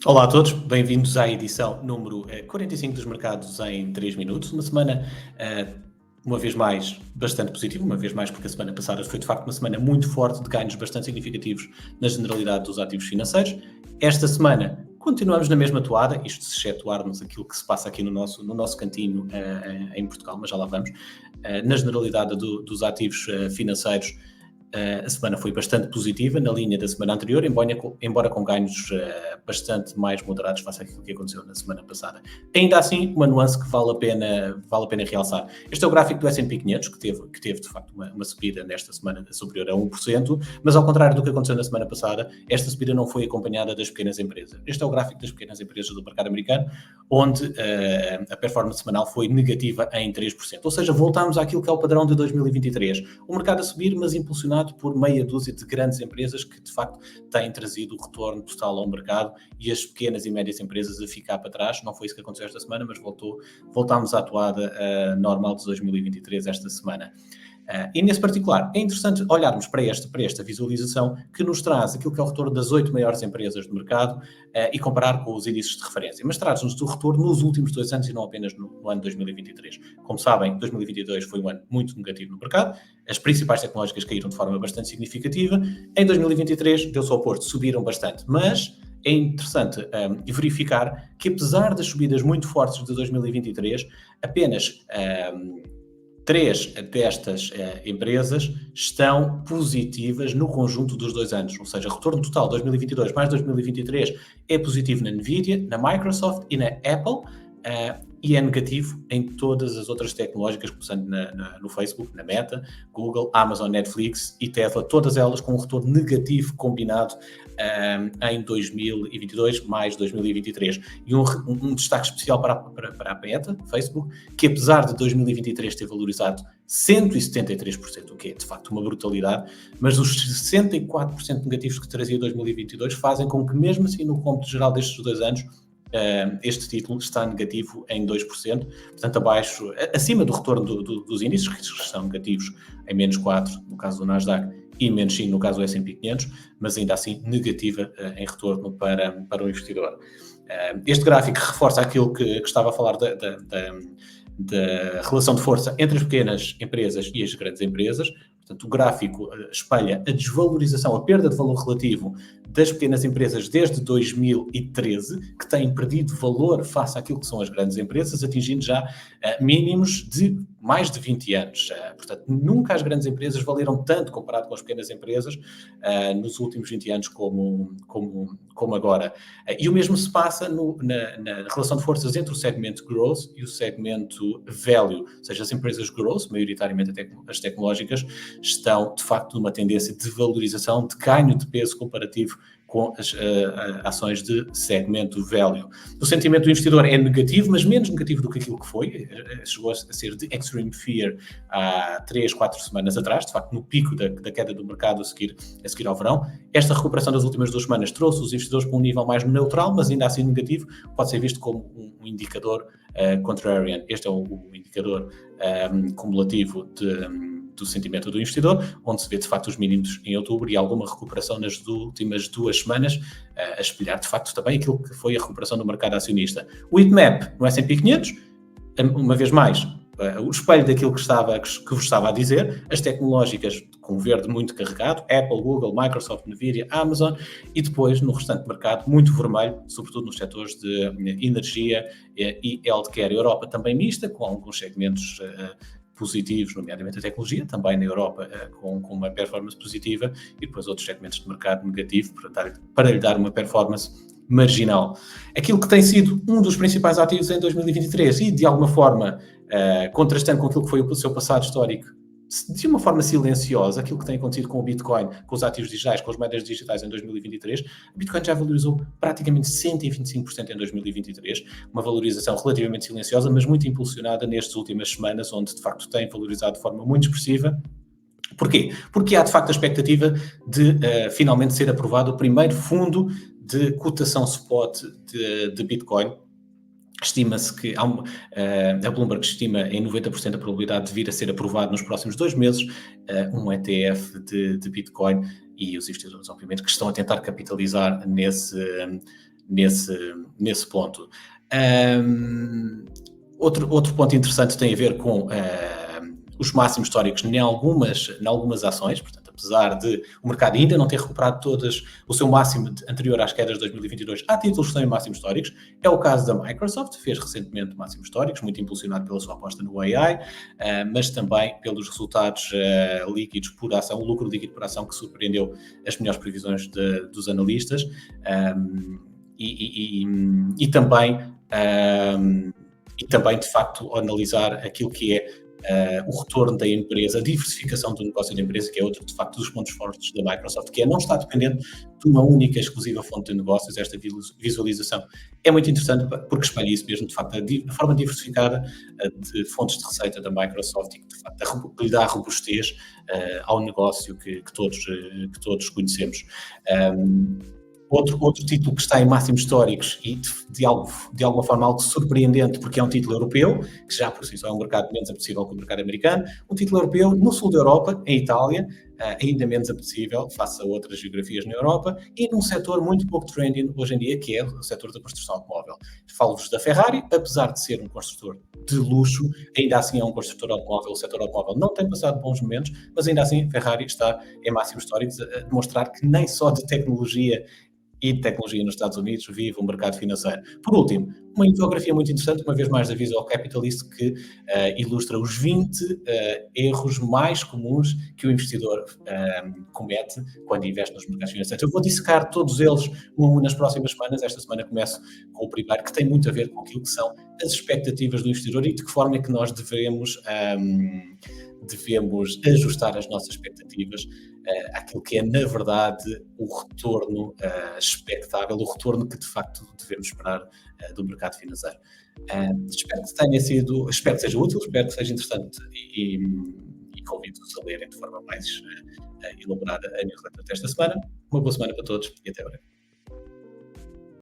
Olá a todos, bem-vindos à edição número 45 dos mercados em 3 minutos. Uma semana, uma vez mais, bastante positiva, uma vez mais porque a semana passada foi de facto uma semana muito forte, de ganhos bastante significativos na generalidade dos ativos financeiros. Esta semana continuamos na mesma toada, isto se excetuarmos aquilo que se passa aqui no nosso cantinho em Portugal, mas já lá vamos. Na generalidade dos ativos financeiros, a semana foi bastante positiva, na linha da semana anterior, embora com ganhos bastante mais moderados face àquilo que aconteceu na semana passada. Ainda assim, uma nuance que vale a pena realçar. Este é o gráfico do S&P 500, que teve de facto uma subida nesta semana superior a 1%, mas ao contrário do que aconteceu na semana passada, esta subida não foi acompanhada das pequenas empresas. Este é o gráfico das pequenas empresas do mercado americano, onde a performance semanal foi negativa em 3%. Ou seja, voltamos àquilo que é o padrão de 2023. O mercado a subir, mas impulsionado por meia dúzia de grandes empresas que, de facto, têm trazido o retorno total ao mercado e as pequenas e médias empresas a ficar para trás. Não foi isso que aconteceu esta semana, mas voltámos à toada normal de 2023 esta semana. E nesse particular, é interessante olharmos para esta visualização que nos traz aquilo que é o retorno das 8 maiores empresas do mercado e comparar com os índices de referência. Mas traz-nos do retorno nos últimos 2 anos e não apenas no ano 2023. Como sabem, 2022 foi um ano muito negativo no mercado. As principais tecnológicas caíram de forma bastante significativa. Em 2023, deu-se ao oposto, subiram bastante. Mas é interessante verificar que, apesar das subidas muito fortes de 2023, apenas 3 destas empresas estão positivas no conjunto dos 2 anos, ou seja, retorno total 2022 mais 2023 é positivo na Nvidia, na Microsoft e na Apple, e é negativo em todas as outras tecnológicas, começando no Facebook, na Meta, Google, Amazon, Netflix e Tesla, todas elas com um retorno negativo combinado em 2022 mais 2023. E um destaque especial para a Meta, Facebook, que apesar de 2023 ter valorizado 173%, o que é de facto uma brutalidade, mas os 64% negativos que trazia 2022 fazem com que, mesmo assim, no cômputo geral destes 2 anos, este título está negativo em 2%, portanto acima do retorno dos índices, que são negativos em menos 4% no caso do Nasdaq e menos 5% no caso do S&P 500, mas ainda assim negativa em retorno para o investidor. Este gráfico reforça aquilo que estava a falar da relação de força entre as pequenas empresas e as grandes empresas. Portanto, o gráfico espelha a desvalorização, a perda de valor relativo das pequenas empresas desde 2013, que têm perdido valor face àquilo que são as grandes empresas, atingindo já mínimos de mais de 20 anos. Portanto, nunca as grandes empresas valeram tanto comparado com as pequenas empresas nos últimos 20 anos como agora. E o mesmo se passa na relação de forças entre o segmento Growth e o segmento Value, ou seja, as empresas Growth, maioritariamente as tecnológicas, estão de facto numa tendência de valorização, de ganho de peso comparativo com as ações de segmento value. O sentimento do investidor é negativo, mas menos negativo do que aquilo que foi. Chegou a ser de extreme fear há 3, 4 semanas atrás, de facto no pico da queda do mercado a seguir ao verão. Esta recuperação das últimas 2 semanas trouxe os investidores para um nível mais neutral, mas ainda assim negativo, pode ser visto como um indicador contrarian. Este é o indicador cumulativo do sentimento do investidor, onde se vê de facto os mínimos em outubro e alguma recuperação nas últimas 2 semanas, a espelhar de facto também aquilo que foi a recuperação do mercado acionista. O heatmap no S&P 500, uma vez mais, o espelho daquilo que vos estava a dizer, as tecnológicas com verde muito carregado, Apple, Google, Microsoft, Nvidia, Amazon, e depois no restante mercado muito vermelho, sobretudo nos setores de energia e healthcare. A Europa também mista, com alguns segmentos positivos, nomeadamente a tecnologia, também na Europa com uma performance positiva, e depois outros segmentos de mercado negativo para lhe dar uma performance marginal. Aquilo que tem sido um dos principais ativos em 2023 e de alguma forma contrastando com aquilo que foi o seu passado histórico, de uma forma silenciosa, aquilo que tem acontecido com o Bitcoin, com os ativos digitais, com as moedas digitais em 2023, o Bitcoin já valorizou praticamente 125% em 2023, uma valorização relativamente silenciosa, mas muito impulsionada nestas últimas semanas, onde de facto tem valorizado de forma muito expressiva. Porquê? Porque há de facto a expectativa de finalmente ser aprovado o primeiro fundo de cotação spot de Bitcoin. Estima-se que a Bloomberg estima em 90% a probabilidade de vir a ser aprovado nos próximos 2 meses um ETF de Bitcoin, e os investidores, obviamente, que estão a tentar capitalizar nesse, nesse ponto. Um, outro ponto interessante tem a ver com os máximos históricos em algumas ações, portanto, apesar de o mercado ainda não ter recuperado todas o seu máximo anterior às quedas de 2022, há títulos que estão em máximos históricos. É o caso da Microsoft, fez recentemente máximos históricos, muito impulsionado pela sua aposta no AI, mas também pelos resultados líquidos por ação, o lucro líquido por ação que surpreendeu as melhores previsões dos analistas. E também, e também, de facto, analisar aquilo que é o retorno da empresa, a diversificação do negócio da empresa, que é outro, de facto, dos pontos fortes da Microsoft, que é não estar dependente de uma única exclusiva fonte de negócios. Esta visualização é muito interessante porque espelha isso mesmo, de facto, a forma diversificada de fontes de receita da Microsoft e que, de facto, lhe dá robustez ao negócio que todos conhecemos. Outro título que está em máximos históricos e de alguma forma algo surpreendente, porque é um título europeu, que já por si só é um mercado menos apetecível que o mercado americano, um título europeu no sul da Europa, em Itália, ainda menos apetecível face a outras geografias na Europa, e num setor muito pouco trending hoje em dia, que é o setor da construção automóvel. Falo-vos da Ferrari, apesar de ser um construtor de luxo, ainda assim é um construtor automóvel, o setor automóvel não tem passado bons momentos, mas ainda assim Ferrari está em máximos históricos, a demonstrar que nem só de tecnologia e de tecnologia nos Estados Unidos vive o mercado financeiro. Por último, uma infografia muito interessante, uma vez mais da Visual Capitalist, que ilustra os 20 erros mais comuns que o investidor comete quando investe nos mercados financeiros. Eu vou dissecar todos eles nas próximas semanas. Esta semana começo com o primeiro, que tem muito a ver com aquilo que são as expectativas do investidor e de que forma é que nós devemos ajustar as nossas expectativas àquilo que é, na verdade, o retorno expectável, o retorno que, de facto, devemos esperar do mercado financeiro. Espero que seja útil, espero que seja interessante e convido-vos a lerem de forma mais elaborada a newsletter desta semana. Uma boa semana para todos e até breve.